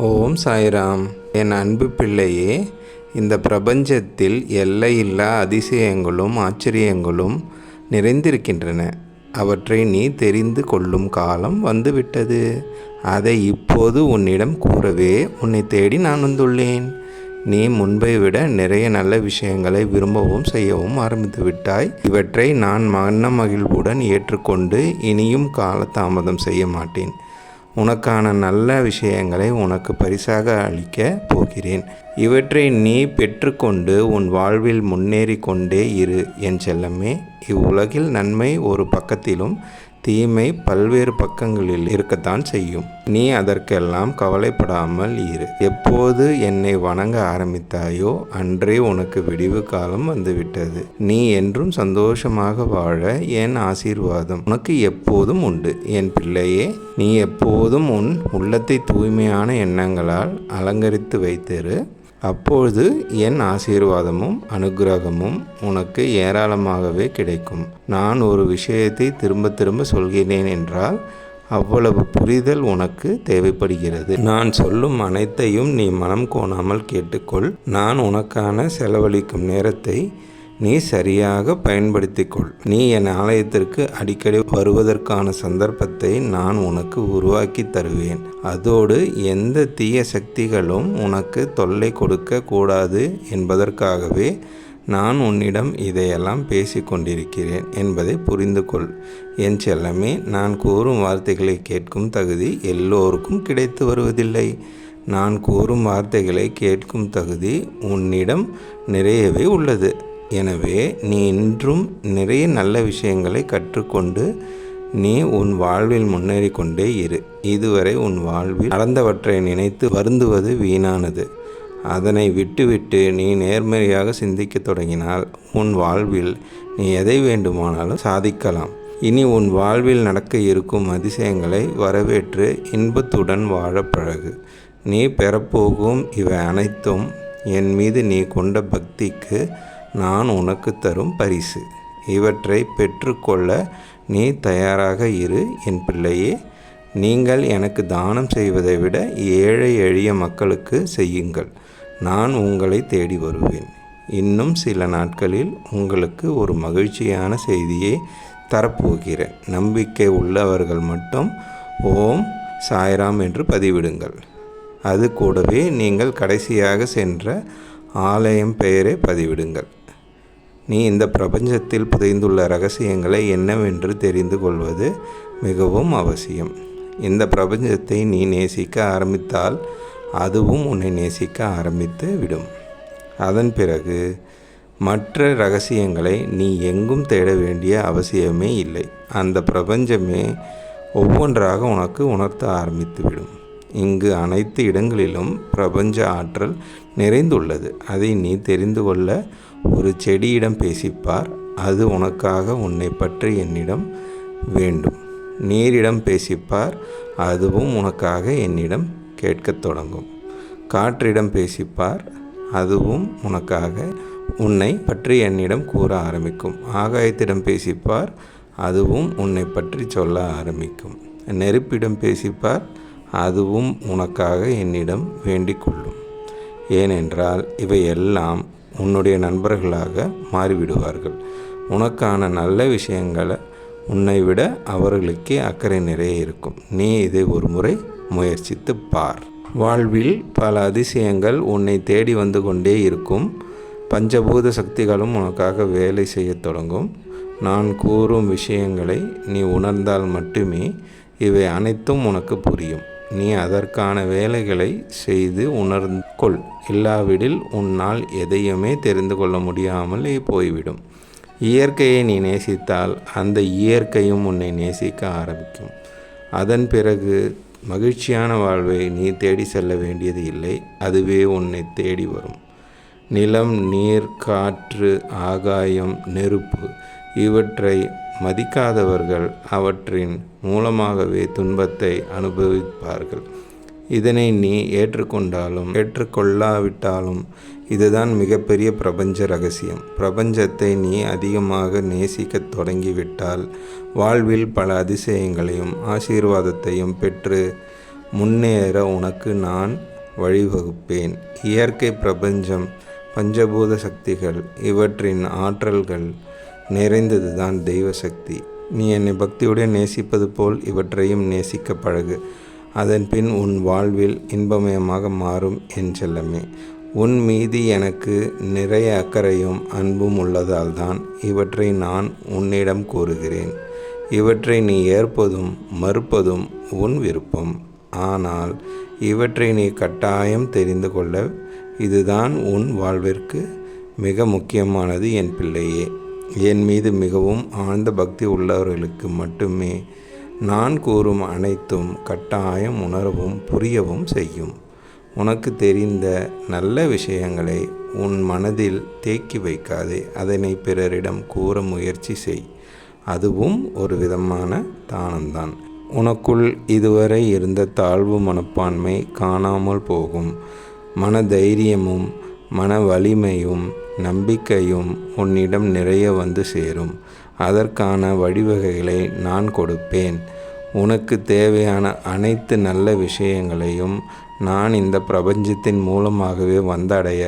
ஓம் சாய்ராம். என் அன்பு பிள்ளையே, இந்த பிரபஞ்சத்தில் எல்லையில்லா அதிசயங்களும் ஆச்சரியங்களும் நிறைந்திருக்கின்றன. அவற்றை நீ தெரிந்து கொள்ளும் காலம் வந்துவிட்டது. அதை இப்போது உன்னிடம் கூறவே உன்னை தேடி நான் வந்துள்ளேன். நீ முன்பை விட நிறைய நல்ல விஷயங்களை விரும்பவும் செய்யவும் ஆரம்பித்து விட்டாய். இவற்றை நான் மன மகிழ்வுடன் ஏற்றுக்கொண்டு இனியும் காலதாமதம் செய்ய மாட்டேன். உனக்கான நல்ல விஷயங்களை உனக்கு பரிசாக அளிக்கப் போகிறேன். இவற்றை நீ பெற்றுக்கொண்டு உன் வாழ்வில் முன்னேறி கொண்டே இரு என் செல்லமே. இவ்வுலகில் நன்மை ஒரு பக்கத்திலும் தீமை பல்வேறு பக்கங்களில் இருக்கத்தான் செய்யும். நீ அதற்கெல்லாம் கவலைப்படாமல் இரு. எப்போது என்னை வணங்க ஆரம்பித்தாயோ அன்றே உனக்கு விடிவு காலம் வந்துவிட்டது. நீ என்றும் சந்தோஷமாக வாழ என் ஆசீர்வாதம் உனக்கு எப்போதும் உண்டு. என் பிள்ளையே, நீ எப்போதும் உன் உள்ளத்தை தூய்மையான எண்ணங்களால் அலங்கரித்து வைத்திரு. அப்பொழுது என் ஆசீர்வாதமும் அனுக்கிரகமும் உனக்கு ஏராளமாகவே கிடைக்கும். நான் ஒரு விஷயத்தை திரும்ப திரும்ப சொல்கிறேன் என்றால் அவ்வளவு புரிதல் உனக்கு தேவைப்படுகிறது. நான் சொல்லும் அனைத்தையும் நீ மனம் கோணாமல் கேட்டுக்கொள். நான் உனக்கான செலவழிக்கும் நேரத்தை நீ சரியாக பயன்படுத்திக்கொள். நீ என் ஆலயத்திற்கு அடிக்கடி வருவதற்கான சந்தர்ப்பத்தை நான் உனக்கு உருவாக்கி தருவேன். அதோடு எந்த தீய சக்திகளும் உனக்கு தொல்லை கொடுக்க கூடாது என்பதற்காகவே நான் உன்னிடம் இதையெல்லாம் பேசிக்கொண்டிருக்கிறேன் என்பதை புரிந்து கொள். என் செல்லமே, நான் கூறும் வார்த்தைகளை கேட்கும் தகுதி எல்லோருக்கும் கிடைத்து வருவதில்லை. நான் கூறும் வார்த்தைகளை கேட்கும் தகுதி உன்னிடம் நிறையவே உள்ளது. எனவே நீ இன்றும் நிறைய நல்ல விஷயங்களை கற்றுக்கொண்டு நீ உன் வாழ்வில் முன்னேறி கொண்டே இரு. இதுவரை உன் வாழ்வில் நடந்தவற்றை நினைத்து வருந்துவது வீணானது. அதனை விட்டுவிட்டு நீ நேர்மறையாக சிந்திக்க தொடங்கினால் உன் வாழ்வில் நீ எதை வேண்டுமானாலும் சாதிக்கலாம். இனி உன் வாழ்வில் நடக்க இருக்கும் அதிசயங்களை வரவேற்று இன்பத்துடன் வாழ பழகு. நீ பெறப்போகும் இவை அனைத்தும் என் மீது நீ கொண்ட பக்திக்கு நான் உனக்கு தரும் பரிசு. இவற்றை பெற்றுக்கொள்ள நீ தயாராக இரு என் பிள்ளையே. நீங்கள் எனக்கு தானம் செய்வதை விட ஏழை எளிய மக்களுக்கு செய்யுங்கள். நான் உங்களை தேடி வருவேன். இன்னும் சில நாட்களில் உங்களுக்கு ஒரு மகிழ்ச்சியான செய்தியை தரப்போகிறேன். நம்பிக்கை உள்ளவர்கள் மட்டும் ஓம் சாய்ராம் என்று பதிவிடுங்கள். அது கூடவே நீங்கள் கடைசியாக சென்ற ஆலயம் பெயரை பதிவிடுங்கள். நீ இந்த பிரபஞ்சத்தில் புதைந்துள்ள ரகசியங்களை என்னவென்று தெரிந்து கொள்வது மிகவும் அவசியம். இந்த பிரபஞ்சத்தை நீ நேசிக்க ஆரம்பித்தால் அதுவும் உன்னை நேசிக்க ஆரம்பித்து விடும். அதன் பிறகு மற்ற ரகசியங்களை நீ எங்கும் தேட வேண்டிய அவசியமே இல்லை. அந்த பிரபஞ்சமே ஒவ்வொன்றாக உனக்கு உணர்த்த ஆரம்பித்துவிடும். இங்கு அனைத்து இடங்களிலும் பிரபஞ்ச ஆற்றல் நிறைந்துள்ளது. அதை நீ தெரிந்து கொள்ள ஒரு செடியிடம் பேசிப்பார். அது உனக்காக உன்னை பற்றி என்னிடம் வேண்டும். நீரிடம் பேசிப்பார். அதுவும் உனக்காக என்னிடம் கேட்கத் தொடங்கும். காற்றிடம் பேசிப்பார். அதுவும் உனக்காக உன்னை பற்றி என்னிடம் கூற ஆரம்பிக்கும். ஆகாயத்திடம் பேசிப்பார். அதுவும் உன்னை பற்றி சொல்ல ஆரம்பிக்கும். நெருப்பிடம் பேசிப்பார். அதுவும் உனக்காக என்னிடம் வேண்டிக் கொள்ளும். ஏனென்றால் இவையெல்லாம் உன்னுடைய நண்பர்களாக மாறிவிடுவார்கள். உனக்கான நல்ல விஷயங்களை உன்னை விட அவர்களுக்கே அக்கறை நிறைய இருக்கும். நீ இதை ஒரு முறை முயற்சித்து பார். வாழ்வில் பல அதிசயங்கள் உன்னை தேடி வந்து கொண்டே இருக்கும். பஞ்சபூத சக்திகளும் உனக்காக வேலை செய்ய தொடங்கும். நான் கூறும் விஷயங்களை நீ உணர்ந்தால் மட்டுமே இவை அனைத்தும் உனக்கு புரியும். நீ அதற்கான வேலைகளை செய்து உணர்ந்து கொள். இல்லாவிடில் உன்னால் எதையுமே தெரிந்து கொள்ள முடியாமல் போய்விடும். இயற்கையை நீ நேசித்தால் அந்த இயற்கையும் உன்னை நேசிக்க ஆரம்பிக்கும். அதன் பிறகு மகிழ்ச்சியான வாழ்வை நீ தேடி செல்ல வேண்டியது இல்லை. அதுவே உன்னை தேடி வரும். நிலம், நீர், காற்று, ஆகாயம், நெருப்பு இவற்றை மதிக்காதவர்கள் அவற்றின் மூலமாகவே துன்பத்தை அனுபவிப்பார்கள். இதனை நீ ஏற்றுக்கொண்டாலும் ஏற்றுக்கொள்ளாவிட்டாலும் இதுதான் மிகப்பெரிய பிரபஞ்ச ரகசியம். பிரபஞ்சத்தை நீ அதிகமாக நேசிக்க தொடங்கிவிட்டால் வாழ்வில் பல அதிசயங்களையும் ஆசீர்வாதத்தையும் பெற்று முன்னேற உனக்கு நான் வழிவகுப்பேன். இயற்கை பிரபஞ்சம், பஞ்சபூத சக்திகள், இவற்றின் ஆற்றல்கள் நிறைந்ததுதான் தெய்வ சக்தி. நீ என்னை பக்தியுடன் நேசிப்பது போல் இவற்றையும் நேசிக்க பழகு. அதன் பின் உன் வாழ்வில் இன்பமயமாக மாறும் என் செல்லமே. உன் மீது எனக்கு நிறைய அக்கறையும் அன்பும் உள்ளதால் தான் இவற்றை நான் உன்னிடம் கூறுகிறேன். இவற்றை நீ ஏற்பதும் மறுப்பதும் உன் விருப்பம். ஆனால் இவற்றை நீ கட்டாயம் தெரிந்து கொள்ள. இதுதான் உன் வாழ்விற்கு மிக முக்கியமானது என் பிள்ளையே. என் மீது மிகவும் ஆழ்ந்த பக்தி உள்ளவர்களுக்கு மட்டுமே நான் கூறும் அனைத்தும் கட்டாயம் உணரவும் புரியவும் செய்யும். உனக்கு தெரிந்த நல்ல விஷயங்களை உன் மனதில் தேக்கி வைக்காதே. அதனை பிறரிடம் கூற முயற்சி செய். அதுவும் ஒரு விதமான தானம்தான். உனக்குள் இதுவரை இருந்த தாழ்வு மனப்பான்மை காணாமல் போகும். மன தைரியமும் மன வலிமையும் நம்பிக்கையும் உன்னிடம் நிறைய வந்து சேரும். அதற்கான வழிவகைகளை நான் கொடுப்பேன். உனக்கு தேவையான அனைத்து நல்ல விஷயங்களையும் நான் இந்த பிரபஞ்சத்தின் மூலமாகவே வந்தடைய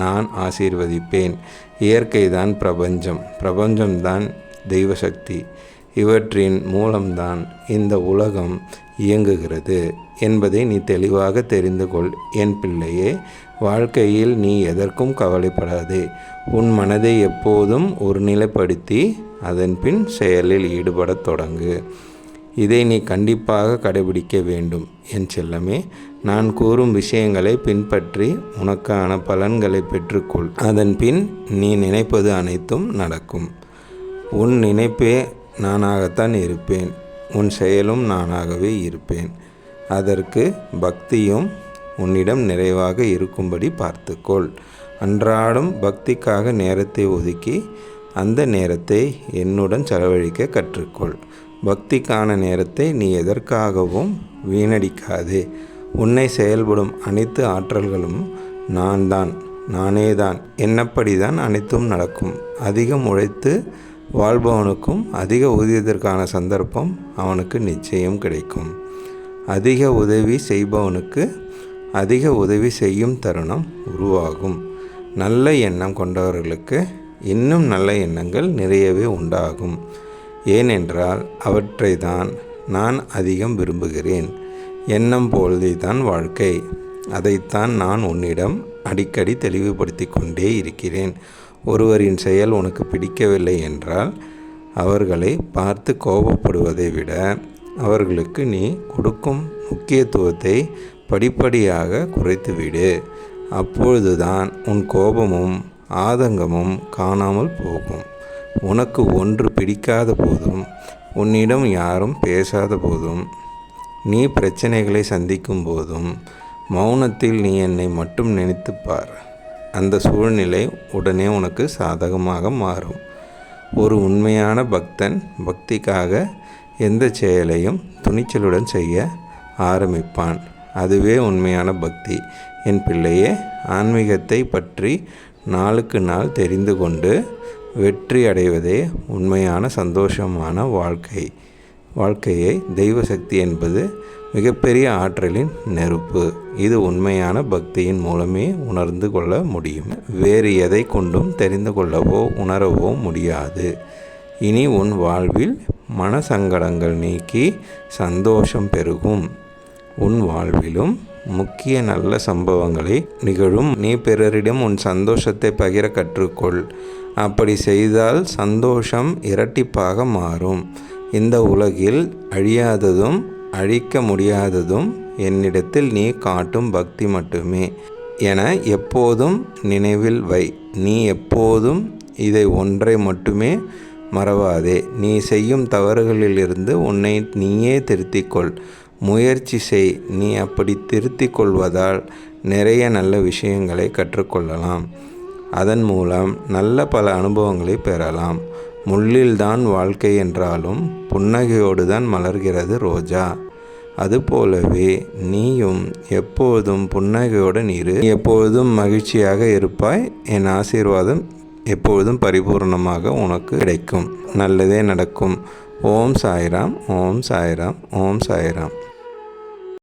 நான் ஆசீர்வதிப்பேன். இயற்கைதான் பிரபஞ்சம், பிரபஞ்சம்தான் தெய்வசக்தி. இவற்றின் மூலம்தான் இந்த உலகம் இயங்குகிறது என்பதை நீ தெளிவாக தெரிந்து கொள் என் பிள்ளையே. வாழ்க்கையில் நீ எதற்கும் கவலைப்படாதே. உன் மனதை எப்போதும் ஒருநிலைப்படுத்தி அதன் பின் செயலில் ஈடுபடத் தொடங்கு. இதை நீ கண்டிப்பாக கடைபிடிக்க வேண்டும் என் செல்லமே. நான் கூறும் விஷயங்களை பின்பற்றி உனக்கான பலன்களை பெற்றுக்கொள். அதன் பின் நீ நினைப்பது அனைத்தும் நடக்கும். உன் நினைப்பே நானாகத்தான் இருப்பேன். உன் செயலும் நானாகவே இருப்பேன். அதற்கு பக்தியும் உன்னிடம் நிறைவாக இருக்கும்படி பார்த்துக்கொள். அன்றாடம் பக்திக்காக நேரத்தை ஒதுக்கி அந்த நேரத்தை என்னுடன் செலவழிக்க கற்றுக்கொள். பக்திக்கான நேரத்தை நீ எதற்காகவும் வீணடிக்காதே. உன்னை செயல்படும் அனைத்து ஆற்றல்களும் நானேதான். என்னப்படிதான் அனைத்தும் நடக்கும். அதிகம் உழைத்து வாழ்பவனுக்கும் அதிக ஊதியத்திற்கான சந்தர்ப்பம் அவனுக்கு நிச்சயம் கிடைக்கும். அதிக உதவி செய்பவனுக்கு அதிக உதவி செய்யும் தருணம் உருவாகும். நல்ல எண்ணம் கொண்டவர்களுக்கு இன்னும் நல்ல எண்ணங்கள் நிறையவே உண்டாகும். ஏனென்றால் அவற்றை தான் நான் அதிகம் விரும்புகிறேன். எண்ணம் போல்தே தான் வாழ்க்கை. அதைத்தான் நான் உன்னிடம் அடிக்கடி தெளிவுபடுத்தி கொண்டே இருக்கிறேன். ஒருவரின் செயல் உனக்கு பிடிக்கவில்லை என்றால் அவர்களை பார்த்து கோபப்படுவதை விட அவர்களுக்கு நீ கொடுக்கும் முக்கியத்துவத்தை படிப்படியாக குறைத்துவிடு. அப்பொழுதுதான் உன் கோபமும் ஆதங்கமும் காணாமல் போகும். உனக்கு ஒன்று பிடிக்காத போதும், உன்னிடம் யாரும் பேசாத போதும், நீ பிரச்சனைகளை சந்திக்கும் போதும் மௌனத்தில் நீ என்னை மட்டும் நினைத்துப்பார். அந்த சூழ்நிலை உடனே உனக்கு சாதகமாக மாறும். ஒரு உண்மையான பக்தன் பக்திக்காக எந்த செயலையும் துணிச்சலுடன் செய்ய ஆரம்பிப்பான். அதுவே உண்மையான பக்தி. என் பிள்ளையே, ஆன்மீகத்தை பற்றி நாளுக்கு நாள் தெரிந்து கொண்டு வெற்றி அடைவதே உண்மையான சந்தோஷமான வாழ்க்கையை தெய்வ சக்தி என்பது மிகப்பெரிய ஆற்றலின் நெருப்பு. இது உண்மையான பக்தியின் மூலமே உணர்ந்து கொள்ள முடியும். வேறு எதை கொண்டும் தெரிந்து கொள்ளவோ உணரவோ முடியாது. இனி உன் வாழ்வில் மன சங்கடங்கள் நீக்கி சந்தோஷம் பெருகும். உன் வாழ்விலும் முக்கிய நல்ல சம்பவங்களை நிகழும். நீ பிறரிடம் உன் சந்தோஷத்தை பகிர கற்றுக்கொள். அப்படி செய்தால் சந்தோஷம் இரட்டிப்பாக மாறும். இந்த உலகில் அழியாததும் அழிக்க முடியாததும் என்னிடத்தில் நீ காட்டும் பக்தி மட்டுமே என எப்போதும் நினைவில் வை. நீ எப்போதும் இதை ஒன்றை மட்டுமே மறவாதே. நீ செய்யும் தவறுகளிலிருந்து உன்னை நீயே திருத்திக்கொள். முயற்சி செய். நீ அப்படி திருத்திக் கொள்வதால் நிறைய நல்ல விஷயங்களை கற்றுக்கொள்ளலாம். அதன் மூலம் நல்ல பல அனுபவங்களை பெறலாம். முள்ளில்தான் வாழ்க்கை என்றாலும் புன்னகையோடு தான் மலர்கிறது ரோஜா. அதுபோலவே நீயும் எப்போதும் புன்னகையுடன் இரு. நீ எப்பொழுதும் மகிழ்ச்சியாக இருப்பாய். என் ஆசீர்வாதம் எப்பொழுதும் பரிபூர்ணமாக உனக்கு கிடைக்கும். நல்லதே நடக்கும். ஓம் சாய்ராம், ஓம் சாய்ராம், ஓம் சாய்ராம்.